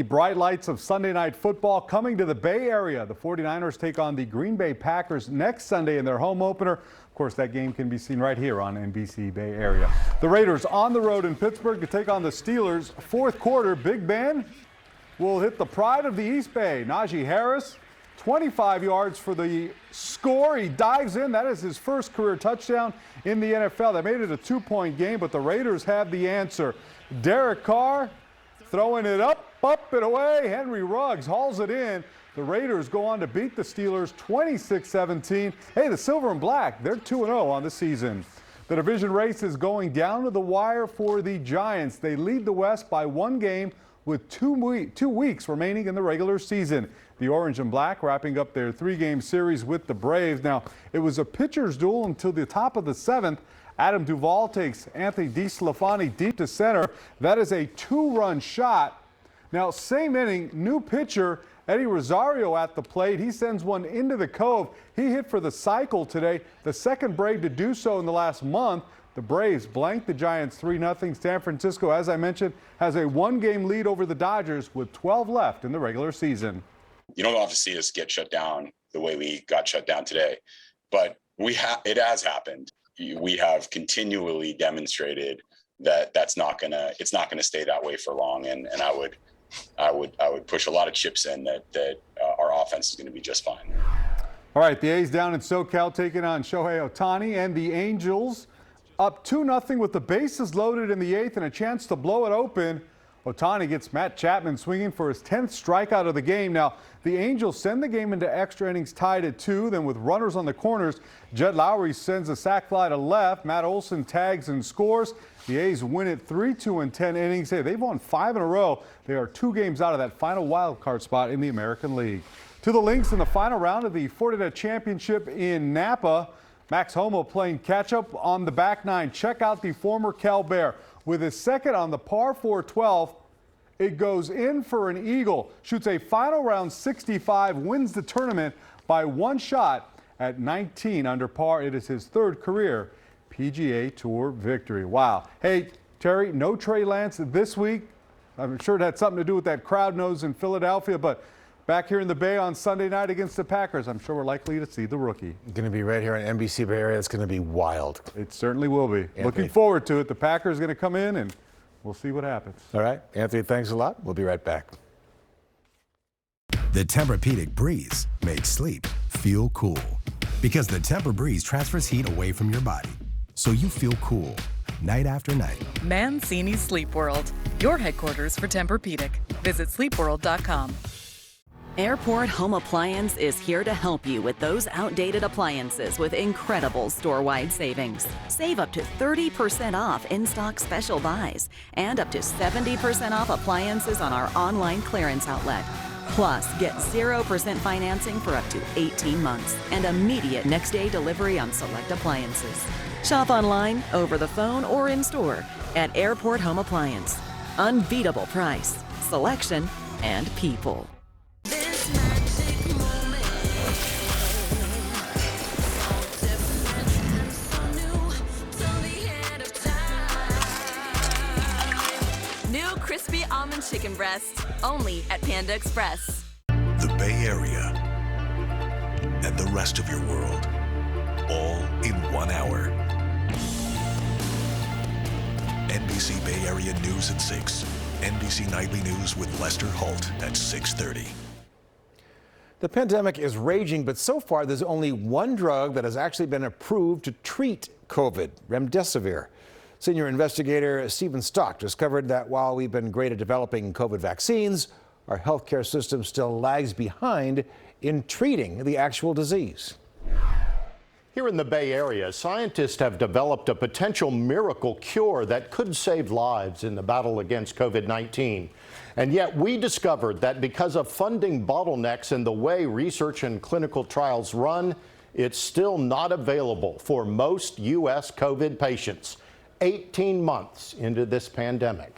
The bright lights of Sunday Night Football coming to the Bay Area. The 49ers take on the Green Bay Packers next Sunday in their home opener. Of course, that game can be seen right here on NBC Bay Area. The Raiders on the road in Pittsburgh to take on the Steelers. Fourth quarter, Big Ben will hit the pride of the East Bay. Najee Harris, 25 yards for the score. He dives in. That is his first career touchdown in the NFL. That made it a 2-point game, but the Raiders have the answer. Derek Carr throwing it up and away. Henry Ruggs hauls it in. The Raiders go on to beat the Steelers 26-17. Hey, the Silver and Black, they're 2-0 on the season. The division race is going down to the wire for the Giants. They lead the West by 1 game with 2 weeks remaining in the regular season. The Orange and Black wrapping up their 3-game series with the Braves. Now, it was a pitcher's duel until the top of the 7th. Adam Duvall takes Anthony DeSclafani deep to center. That is a 2-run shot. Now, same inning, new pitcher Eddie Rosario at the plate. He sends one into the cove. He hit for the cycle today, the second Brave to do so in the last month. The Braves blanked the Giants 3-0. San Francisco, as I mentioned, has a 1-game lead over the Dodgers with 12 left in the regular season. You don't have to see us get shut down the way we got shut down today, but it has happened. We have continually demonstrated that it's not gonna stay that way for long, and I would push a lot of chips in that our offense is going to be just fine. All right, the A's down in SoCal taking on Shohei Ohtani, and the Angels up 2-0 with the bases loaded in the 8th and a chance to blow it open. Ohtani gets Matt Chapman swinging for his 10th strikeout of the game. Now, the Angels send the game into extra innings tied at 2. Then with runners on the corners, Jed Lowry sends a sac fly to left. Matt Olson tags and scores. The A's win it 3-2 in 10 innings. Hey, they've won 5 in a row. They are 2 games out of that final wild card spot in the American League. To the Lynx in the final round of the Fortinet Championship in Napa. Max Homa playing catch-up on the back nine. Check out the former Cal Bear. With his second on the par 4 12, it goes in for an eagle. Shoots a final round 65, wins the tournament by 1 shot at 19 under par. It is his 3rd career PGA Tour victory. Wow. Hey, Terry, no Trey Lance this week. I'm sure it had something to do with that crowd noise in Philadelphia, but back here in the Bay on Sunday night against the Packers, I'm sure we're likely to see the rookie. Going to be right here on NBC Bay Area. It's going to be wild. It certainly will be. Anthony. Looking forward to it. The Packers are going to come in and we'll see what happens. All right. Anthony, thanks a lot. We'll be right back. The Tempur-Pedic Breeze makes sleep feel cool. Because the Tempur-Breeze transfers heat away from your body, so you feel cool night after night. Mancini Sleep World, your headquarters for Tempur-Pedic. Visit sleepworld.com. Airport Home Appliance is here to help you with those outdated appliances with incredible store-wide savings. Save up to 30% off in-stock special buys and up to 70% off appliances on our online clearance outlet. Plus, get 0% financing for up to 18 months and immediate next-day delivery on select appliances. Shop online, over the phone, or in-store at Airport Home Appliance. Unbeatable price, selection, and people. Crispy almond chicken breast, only at Panda Express. The Bay Area and the rest of your world, all in 1 hour. NBC Bay Area News at 6. NBC Nightly News with Lester Holt at 6:30. The pandemic is raging, but so far there's only one drug that has actually been approved to treat COVID, remdesivir. Senior investigator Stephen Stock discovered that while we've been great at developing COVID vaccines, our healthcare system still lags behind in treating the actual disease. Here in the Bay Area, scientists have developed a potential miracle cure that could save lives in the battle against COVID-19. And yet we discovered that because of funding bottlenecks in the way research and clinical trials run, it's still not available for most U.S. COVID patients. 18 months into this pandemic.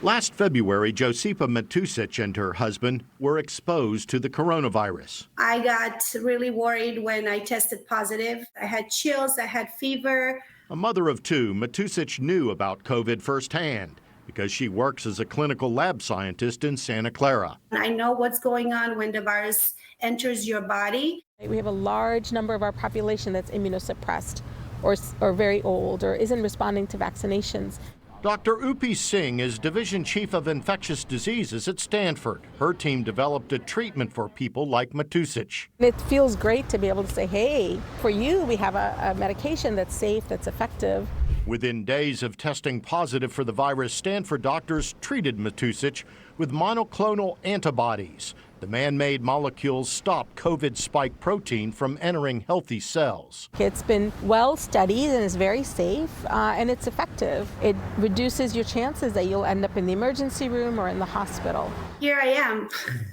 Last February, Josipa Matusic and her husband were exposed to the coronavirus. I got really worried when I tested positive. I had chills, I had fever. A mother of 2, Matusic knew about COVID firsthand because she works as a clinical lab scientist in Santa Clara. I know what's going on when the virus enters your body. We have a large number of our population that's immunosuppressed or very old or isn't responding to vaccinations. Dr. Upi Singh is Division Chief of Infectious Diseases at Stanford. Her team developed a treatment for people like Matusich. It feels great to be able to say, hey, for you, we have a medication that's safe, that's effective. Within days of testing positive for the virus, Stanford doctors treated Matusich with monoclonal antibodies. The man-made molecules stop COVID spike protein from entering healthy cells. It's been well studied and is very safe and it's effective. It reduces your chances that you'll end up in the emergency room or in the hospital. Here I am.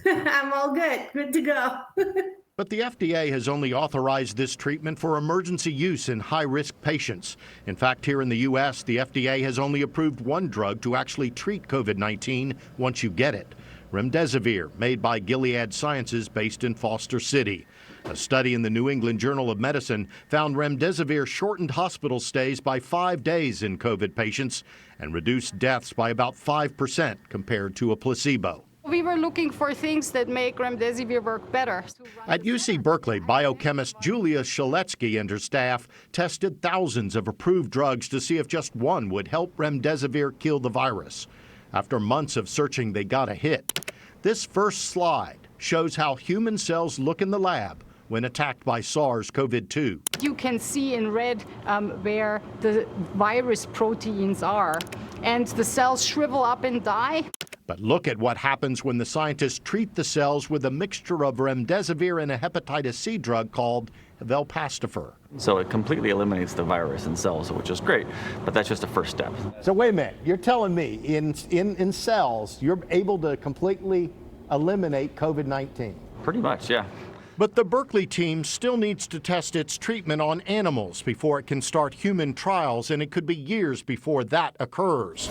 I'm all good to go. But the FDA has only authorized this treatment for emergency use in high-risk patients. In fact, here in the U.S., the FDA has only approved one drug to actually treat COVID-19 once you get it. Remdesivir, made by Gilead Sciences based in Foster City. A study in the New England Journal of Medicine found remdesivir shortened hospital stays by 5 days in COVID patients and reduced deaths by about 5% compared to a placebo. We were looking for things that make remdesivir work better. At UC Berkeley, biochemist Julia Shaletsky and her staff tested thousands of approved drugs to see if just one would help remdesivir kill the virus. After months of searching, they got a hit. This first slide shows how human cells look in the lab when attacked by SARS-CoV-2. You can see in red where the virus proteins are, and the cells shrivel up and die. But look at what happens when the scientists treat the cells with a mixture of remdesivir and a hepatitis C drug called Velpastafer. So it completely eliminates the virus in cells, which is great, but that's just a first step. So wait a minute, you're telling me in cells you're able to completely eliminate COVID-19? Pretty much, yeah. But the Berkeley team still needs to test its treatment on animals before it can start human trials, and it could be years before that occurs.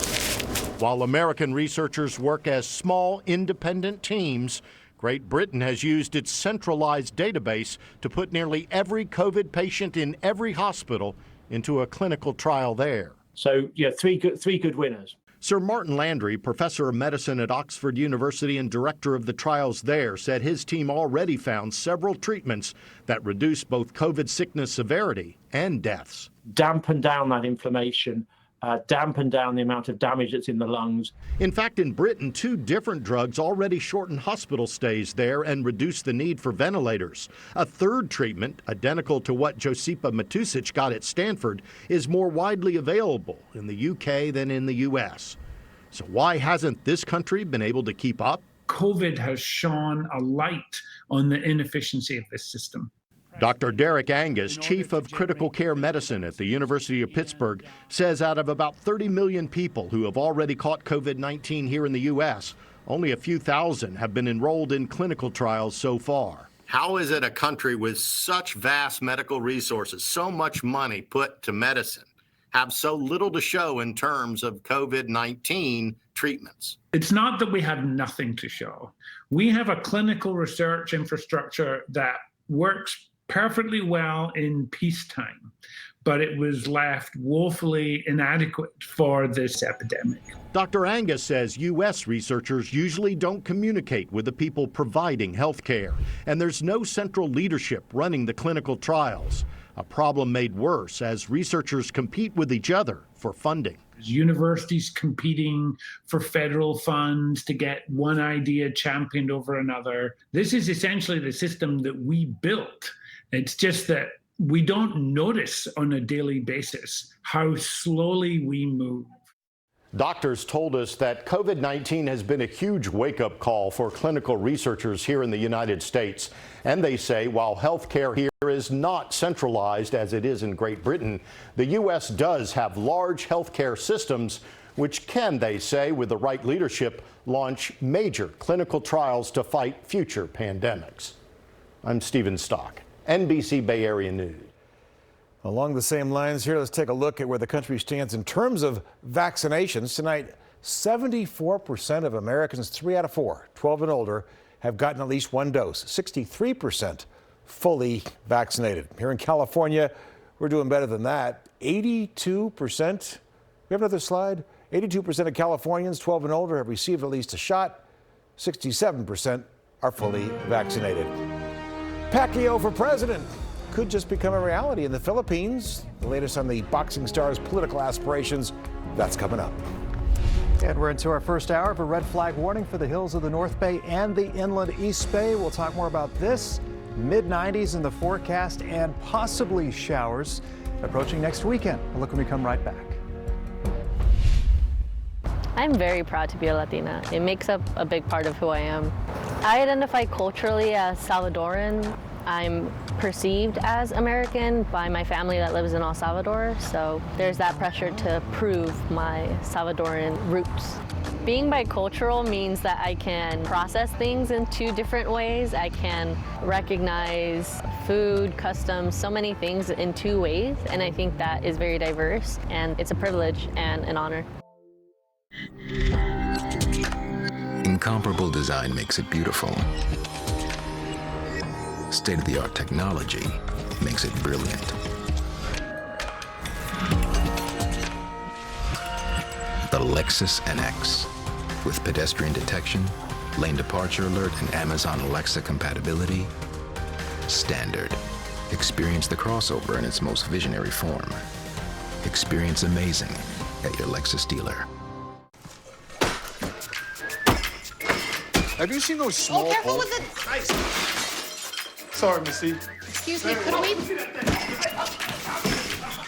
While American researchers work as small, independent teams, Great Britain has used its centralized database to put nearly every COVID patient in every hospital into a clinical trial there. So, yeah, three good winners. Sir Martin Landry, professor of medicine at Oxford University and director of the trials there, said his team already found several treatments that reduce both COVID sickness severity and deaths. Dampen down that inflammation, dampen down the amount of damage that's in the lungs. In fact, in Britain, 2 different drugs already shorten hospital stays there and reduce the need for ventilators. A third treatment, identical to what Josipa Matusich got at Stanford, is more widely available in the UK than in the US. So why hasn't this country been able to keep up? COVID has shone a light on the inefficiency of this system. Dr. Derek Angus, chief of critical care medicine at the University of Pittsburgh, says out of about 30 million people who have already caught COVID-19 here in the U.S., only a few thousand have been enrolled in clinical trials so far. How is it a country with such vast medical resources, so much money put to medicine, have so little to show in terms of COVID-19 treatments? It's not that we have nothing to show. We have a clinical research infrastructure that works perfectly well in peacetime, but it was left woefully inadequate for this epidemic. Dr. Angus says U.S. researchers usually don't communicate with the people providing health care, and there's no central leadership running the clinical trials, a problem made worse as researchers compete with each other for funding. Universities competing for federal funds to get one idea championed over another. This is essentially the system that we built. It's just that we don't notice on a daily basis how slowly we move. Doctors told us that COVID-19 has been a huge wake-up call for clinical researchers here in the United States. And they say while health care here is not centralized as it is in Great Britain, the U.S. does have large health care systems which can, they say, with the right leadership, launch major clinical trials to fight future pandemics. I'm Stephen Stock, NBC Bay Area News. Along the same lines here, let's take a look at where the country stands in terms of vaccinations. Tonight, 74% of Americans, 3 out of 4, 12 and older, have gotten at least one dose. 63% fully vaccinated. Here in California, we're doing better than that. 82%, we have another slide? 82% of Californians 12 and older have received at least a shot. 67% are fully vaccinated. Pacquiao for president could just become a reality in the Philippines. The latest on the boxing star's political aspirations, that's coming up. And we're into our first hour of a red flag warning for the hills of the North Bay and the inland East Bay. We'll talk more about this. Mid-90s in the forecast and possibly showers approaching next weekend. A look when we come right back. I'm very proud to be a Latina. It makes up a big part of who I am. I identify culturally as Salvadoran. I'm perceived as American by my family that lives in El Salvador, so there's that pressure to prove my Salvadoran roots. Being bicultural means that I can process things in two different ways. I can recognize food, customs, so many things in two ways, and I think that is very diverse, and it's a privilege and an honor. Incomparable design makes it beautiful. State-of-the-art technology makes it brilliant. The Lexus NX. With pedestrian detection, lane departure alert, and Amazon Alexa compatibility, standard. Experience the crossover in its most visionary form. Experience amazing at your Lexus dealer. Have you seen those small careful holes? with it. Nice. Sorry, Missy. Excuse me, could we?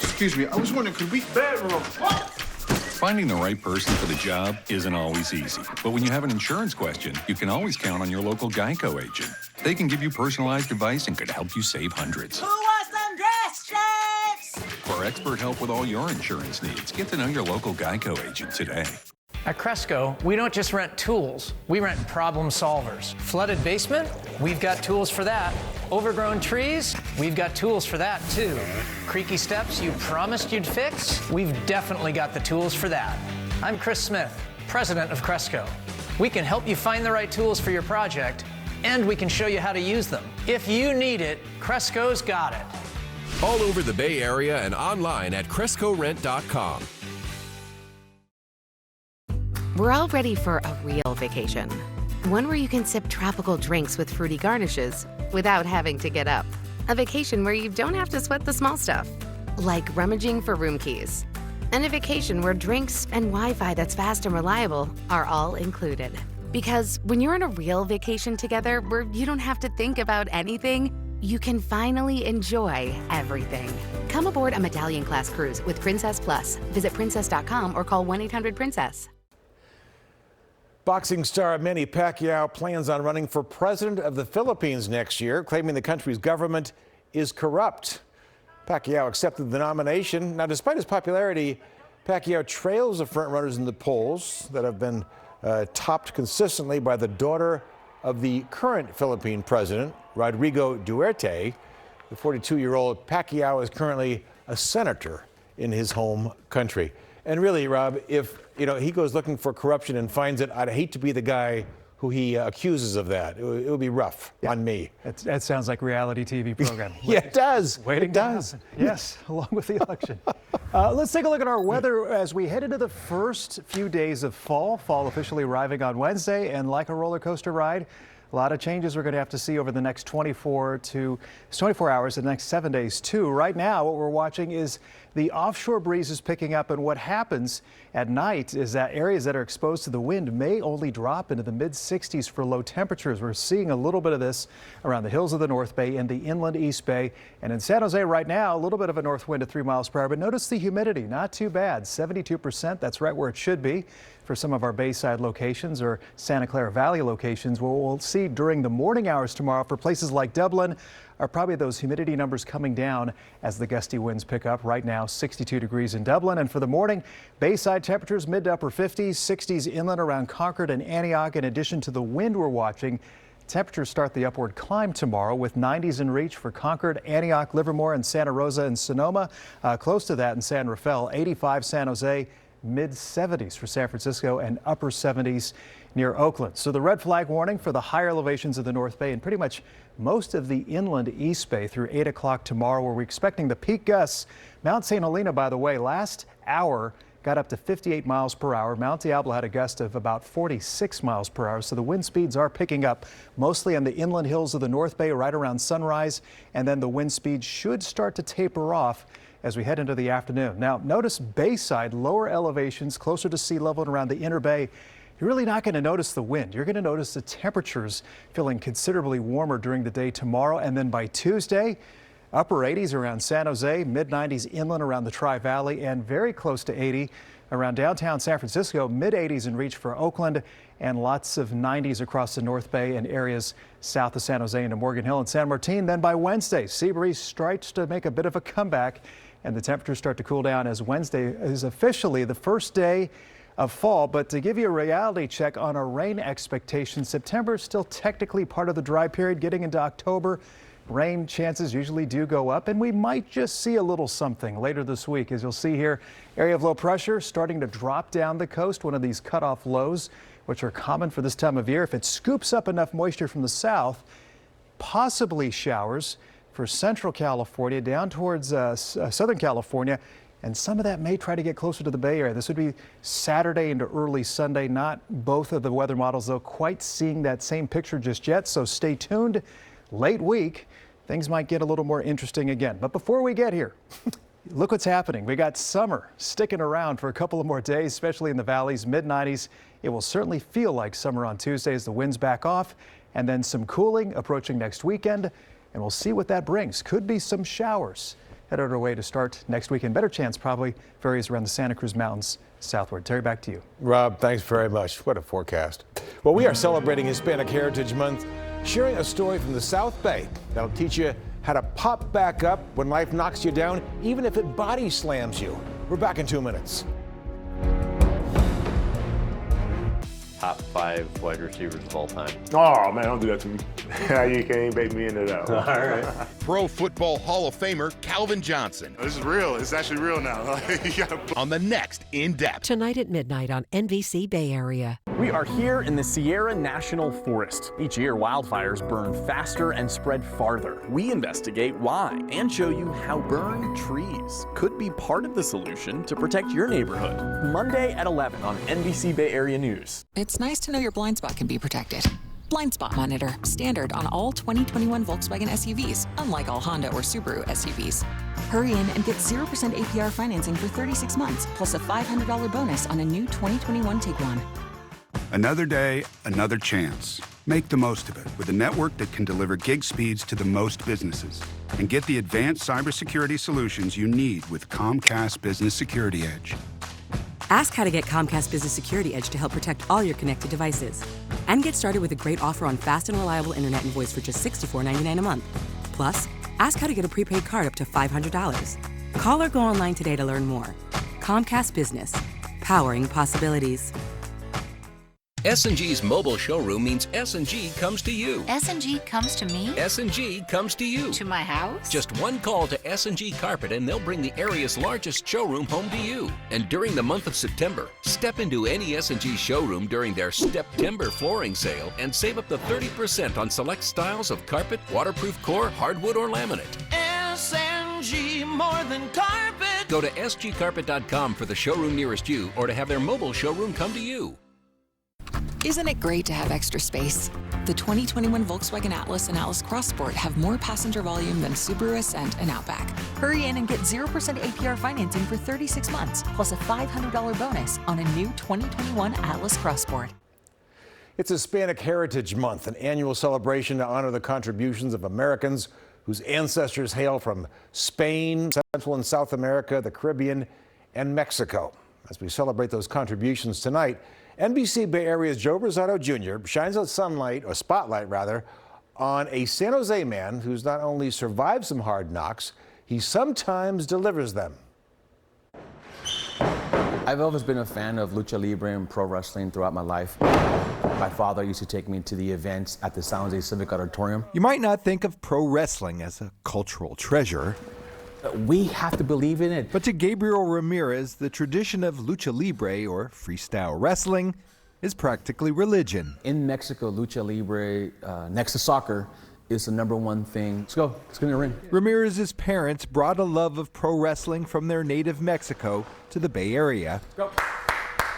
Excuse me, I was wondering, could we... Bedroom. Finding the right person for the job isn't always easy. But when you have an insurance question, you can always count on your local Geico agent. They can give you personalized advice and could help you save hundreds. Who wants them dress shirts? For expert help with all your insurance needs, get to know your local Geico agent today. At Cresco, we don't just rent tools, we rent problem solvers. Flooded basement? We've got tools for that. Overgrown trees? We've got tools for that too. Creaky steps you promised you'd fix? We've definitely got the tools for that. I'm Chris Smith, president of Cresco. We can help you find the right tools for your project, and we can show you how to use them. If you need it, Cresco's got it. All over the Bay Area and online at CrescoRent.com. We're all ready for a real vacation. One where you can sip tropical drinks with fruity garnishes without having to get up. A vacation where you don't have to sweat the small stuff, like rummaging for room keys. And a vacation where drinks and Wi-Fi that's fast and reliable are all included. Because when you're on a real vacation together where you don't have to think about anything, you can finally enjoy everything. Come aboard a Medallion-class cruise with Princess Plus. Visit princess.com or call 1-800-PRINCESS. Boxing star Manny Pacquiao plans on running for president of the Philippines next year, claiming the country's government is corrupt. Pacquiao accepted the nomination. Now, despite his popularity, Pacquiao trails the frontrunners in the polls that have been topped consistently by the daughter of the current Philippine president, Rodrigo Duterte. The 42-year-old Pacquiao is currently a senator in his home country. And really, Rob, if he goes looking for corruption and finds it, I'd hate to be the guy who he accuses of that. It would be rough on me. That sounds like reality TV program. Yeah, it does. Waiting it does. Yes, along with the election. Let's take a look at our weather as we head into the first few days of fall. Fall officially arriving on Wednesday, and like a roller coaster ride, a lot of changes we're going to have to see over the next 24 hours, the next 7 days too. Right now, what we're watching is the offshore breezes picking up, and what happens at night is that areas that are exposed to the wind may only drop into the mid-60s for low temperatures. We're seeing a little bit of this around the hills of the North Bay and the inland East Bay. And in San Jose right now, a little bit of a north wind at 3 miles per hour, but notice the humidity, not too bad, 72%. That's right where it should be for some of our Bayside locations or Santa Clara Valley locations. What we'll see during the morning hours tomorrow for places like Dublin are probably those humidity numbers coming down as the gusty winds pick up. Right now, 62 degrees in Dublin. And for the morning, Bayside temperatures mid to upper 50s, 60s inland around Concord and Antioch. In addition to the wind we're watching, temperatures start the upward climb tomorrow with 90s in reach for Concord, Antioch, Livermore, and Santa Rosa and Sonoma. Close to that in San Rafael, 85 San Jose, mid-70s for San Francisco, and upper 70s near Oakland. So the red flag warning for the higher elevations of the North Bay and pretty much most of the inland East Bay through 8 o'clock tomorrow, where we're expecting the peak gusts. Mount St. Helena, by the way, last hour got up to 58 miles per hour. Mount Diablo had a gust of about 46 miles per hour, so the wind speeds are picking up, mostly on the inland hills of the North Bay right around sunrise, and then the wind speed should start to taper off as we head into the afternoon. Now, notice Bayside, lower elevations, closer to sea level and around the inner bay. You're really not going to notice the wind. You're going to notice the temperatures feeling considerably warmer during the day tomorrow, and then by Tuesday, upper 80s around San Jose, mid 90s inland around the Tri-Valley, and very close to 80 around downtown San Francisco, mid 80s in reach for Oakland, and lots of 90s across the North Bay and areas south of San Jose into Morgan Hill and San Martin. Then by Wednesday, sea breeze starts to make a bit of a comeback, and the temperatures start to cool down as Wednesday is officially the first day of fall. But to give you a reality check on our rain expectations, September is still technically part of the dry period. Getting into October, rain chances usually do go up, and we might just see a little something later this week. As you'll see here, area of low pressure starting to drop down the coast, one of these cutoff lows, which are common for this time of year. If it scoops up enough moisture from the south, possibly showers for central California down towards Southern California, and some of that may try to get closer to the Bay Area. This would be Saturday into early Sunday. Not both of the weather models, though, quite seeing that same picture just yet, so stay tuned. Late week, things might get a little more interesting again. But before we get here, look what's happening. We got summer sticking around for a couple of more days, especially in the valleys, mid-90s. It will certainly feel like summer on Tuesday as the winds back off, and then some cooling approaching next weekend, and we'll see what that brings. Could be some showers headed our way to start next weekend. Better chance probably for areas around the Santa Cruz Mountains southward. Terry, back to you. Rob, thanks very much. What a forecast. Well, we are celebrating Hispanic Heritage Month, sharing a story from the South Bay that'll teach you how to pop back up when life knocks you down, even if it body slams you. We're back in 2 minutes. Top 5 wide receivers of all time. Oh, man, don't do that to me. You can't even bait me into that. All right. Pro Football Hall of Famer Calvin Johnson. This is real. It's actually real now. On the next In Depth. Tonight at midnight on NBC Bay Area. We are here in the Sierra National Forest. Each year, wildfires burn faster and spread farther. We investigate why and show you how burned trees could be part of the solution to protect your neighborhood. Monday at 11 on NBC Bay Area News. It's nice to know your blind spot can be protected. Blind Spot Monitor, standard on all 2021 Volkswagen SUVs, unlike all Honda or Subaru SUVs. Hurry in and get 0% APR financing for 36 months, plus a $500 bonus on a new 2021 Tiguan. Another day, another chance. Make the most of it with a network that can deliver gig speeds to the most businesses. And get the advanced cybersecurity solutions you need with Comcast Business Security Edge. Ask how to get Comcast Business Security Edge to help protect all your connected devices. And get started with a great offer on fast and reliable internet and voice for just $64.99 a month. Plus, ask how to get a prepaid card up to $500. Call or go online today to learn more. Comcast Business, powering possibilities. S&G's mobile showroom means S&G comes to you. S&G comes to me? S&G comes to you. To my house? Just one call to S&G Carpet and they'll bring the area's largest showroom home to you. And during the month of September, step into any S&G showroom during their Step-Timber flooring sale and save up to 30% on select styles of carpet, waterproof core, hardwood, or laminate. S&G, more than carpet. Go to sgcarpet.com for the showroom nearest you or to have their mobile showroom come to you. Isn't it great to have extra space? The 2021 Volkswagen Atlas and Atlas Cross Sport have more passenger volume than Subaru Ascent and Outback. Hurry in and get 0% APR financing for 36 months, plus a $500 bonus on a new 2021 Atlas Cross Sport. It's Hispanic Heritage Month, an annual celebration to honor the contributions of Americans whose ancestors hail from Spain, Central and South America, the Caribbean, and Mexico. As we celebrate those contributions tonight, NBC Bay Area's Joe Rosado Jr. shines a spotlight on a San Jose man who's not only survived some hard knocks, he sometimes delivers them. I've always been a fan of lucha libre and pro wrestling throughout my life. My father used to take me to the events at the San Jose Civic Auditorium. You might not think of pro wrestling as a cultural treasure. We have to believe in it. But to Gabriel Ramirez, the tradition of lucha libre, or freestyle wrestling, is practically religion. In Mexico, lucha libre, next to soccer, is the #1 thing. Let's go. Let's get in the ring. Ramirez's parents brought a love of pro wrestling from their native Mexico to the Bay Area. Go.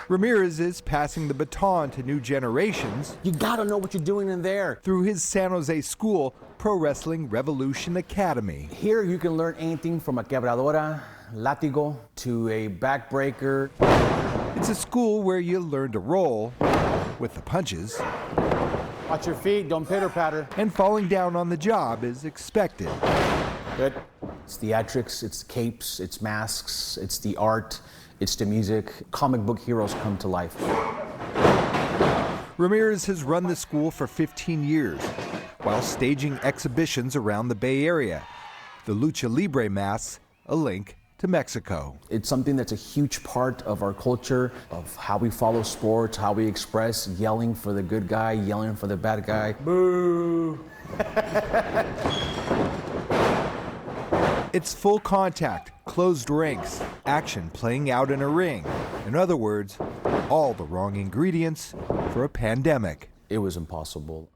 Ramirez is passing the baton to new generations. You gotta know what you're doing in there. Through his San Jose school, Pro Wrestling Revolution Academy. Here you can learn anything from a quebradora, latigo, to a backbreaker. It's a school where you learn to roll with the punches. Watch your feet, don't pitter patter. And falling down on the job is expected. Good. It's theatrics, it's capes, it's masks, it's the art, it's the music. Comic book heroes come to life. Ramirez has run the school for 15 years while staging exhibitions around the Bay Area. The Lucha Libre masks, a link to Mexico. It's something that's a huge part of our culture, of how we follow sports, how we express, yelling for the good guy, yelling for the bad guy. Boo! It's full contact, closed ranks, action playing out in a ring. In other words, all the wrong ingredients for a pandemic. It was impossible.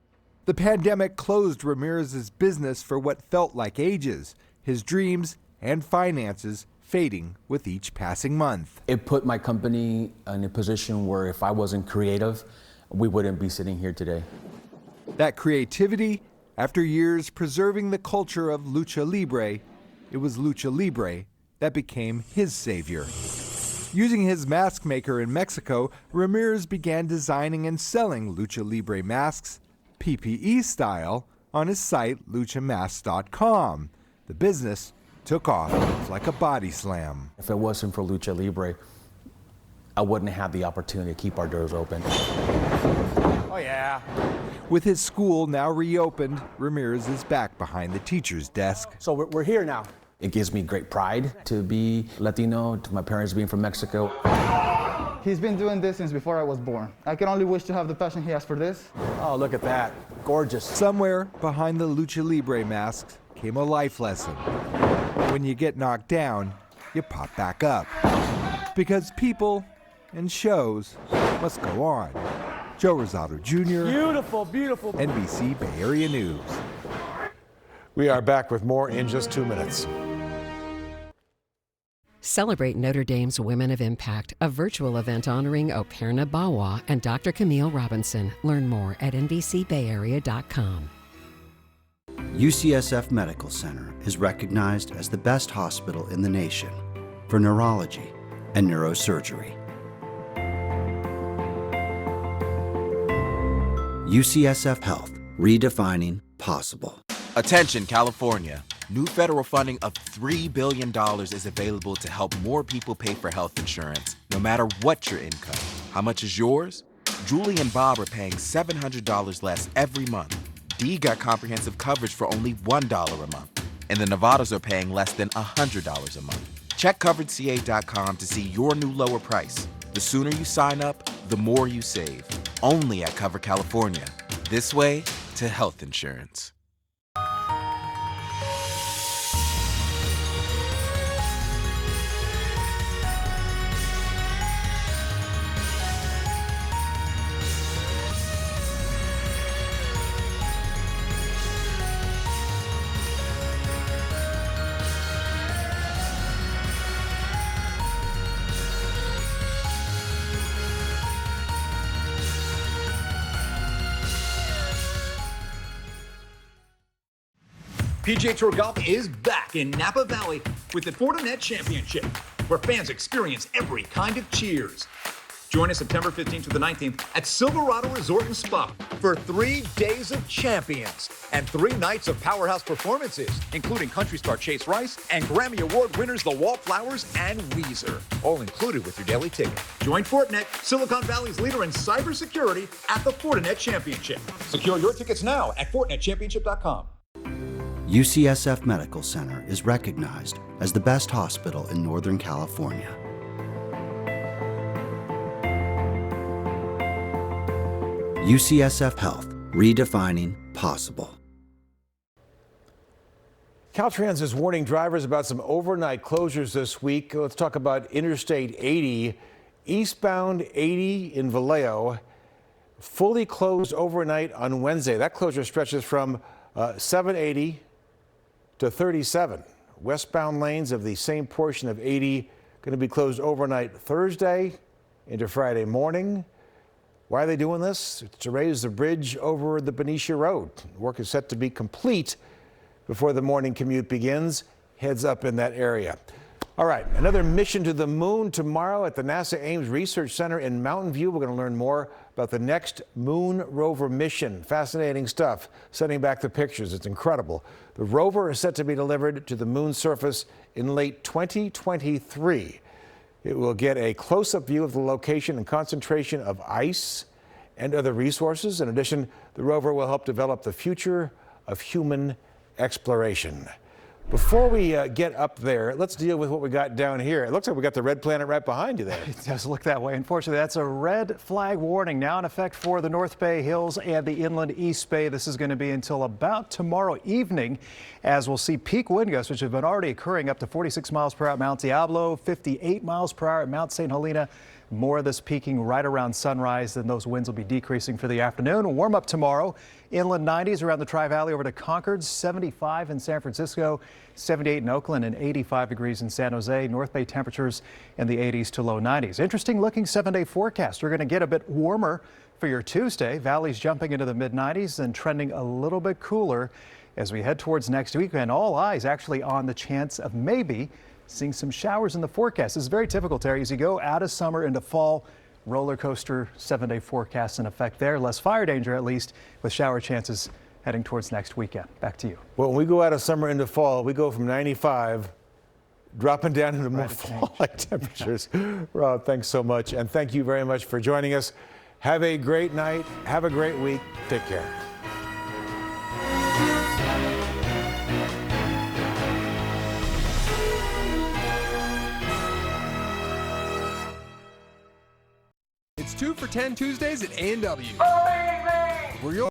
The pandemic closed Ramirez's business for what felt like ages, his dreams and finances fading with each passing month. It put my company in a position where if I wasn't creative, we wouldn't be sitting here today. That creativity, after years preserving the culture of Lucha Libre, it was Lucha Libre that became his savior. Using his mask maker in Mexico, Ramirez began designing and selling Lucha Libre masks, PPE style, on his site luchamasks.com. The business took off like a body slam. If it wasn't for Lucha Libre, I wouldn't have the opportunity to keep our doors open. Oh yeah. With his school now reopened, Ramirez is back behind the teacher's desk. So we're here now. It gives me great pride to be Latino, to my parents being from Mexico. He's been doing this since before I was born. I can only wish to have the passion he has for this. Oh, look at that. Gorgeous. Somewhere behind the Lucha Libre masks came a life lesson. When you get knocked down, you pop back up. Because people and shows must go on. Joe Rosado Jr. Beautiful, beautiful. NBC Bay Area News. We are back with more in just 2 minutes. Celebrate Notre Dame's Women of Impact, a virtual event honoring Operna Bawa and Dr. Camille Robinson. Learn more at NBCBayArea.com. UCSF Medical Center is recognized as the best hospital in the nation for neurology and neurosurgery. UCSF Health, redefining possible. Attention, California. New federal funding of $3 billion is available to help more people pay for health insurance, no matter what your income. How much is yours? Julie and Bob are paying $700 less every month. Dee got comprehensive coverage for only $1 a month. And the Nevadas are paying less than $100 a month. Check CoveredCA.com to see your new lower price. The sooner you sign up, the more you save. Only at Cover California. This way to health insurance. PGA Tour Golf is back in Napa Valley with the Fortinet Championship, where fans experience every kind of cheers. Join us September 15th to the 19th at Silverado Resort and Spa for 3 days of champions and 3 nights of powerhouse performances, including country star Chase Rice and Grammy Award winners The Wallflowers and Weezer, all included with your daily ticket. Join Fortinet, Silicon Valley's leader in cybersecurity, at the Fortinet Championship. Secure your tickets now at FortinetChampionship.com. UCSF Medical Center is recognized as the best hospital in Northern California. UCSF Health, redefining possible. Caltrans is warning drivers about some overnight closures this week. Let's talk about Interstate 80. Eastbound 80 in Vallejo, fully closed overnight on Wednesday. That closure stretches from 780 to 37. Westbound lanes of the same portion of 80 going to be closed overnight Thursday into Friday morning. Why are they doing this? It's to raise the bridge over the Benicia Road. Work is set to be complete before the morning commute begins. Heads up in that area. All right, another mission to the moon tomorrow at the NASA Ames Research Center in Mountain View. We're going to learn more about the next moon rover mission. Fascinating stuff. Sending back the pictures. It's incredible. The rover is set to be delivered to the moon's surface in late 2023. It will get a close-up view of the location and concentration of ice and other resources. In addition, the rover will help develop the future of human exploration. Before we get up there, let's deal with what we got down here. It looks like we got the red planet right behind you there. It does look that way. Unfortunately, that's a red flag warning now in effect for the North Bay Hills and the inland East Bay. This is going to be until about tomorrow evening, as we'll see peak wind gusts, which have been already occurring up to 46 miles per hour at Mount Diablo, 58 miles per hour at Mount St. Helena. More of this peaking right around sunrise, then those winds will be decreasing for the afternoon. A warm up tomorrow. Inland 90s around the Tri-Valley over to Concord, 75 in San Francisco, 78 in Oakland, and 85 degrees in San Jose. North Bay temperatures in the 80s to low 90s. Interesting looking 7-day forecast. We're going to get a bit warmer for your Tuesday. Valleys jumping into the mid 90s and trending a little bit cooler as we head towards next week. And all eyes actually on the chance of maybe seeing some showers in the forecast. This is very typical, Terry, as you go out of summer into fall. Roller coaster 7-day forecast in effect there. Less fire danger, at least, with shower chances heading towards next weekend. Back to you. Well, when we go out of summer into fall, we go from 95 dropping down into more fall-like temperatures. Rob, thanks so much. And thank you very much for joining us. Have a great night. Have a great week. Take care. It's 2 for 10 Tuesdays at A&W. We're your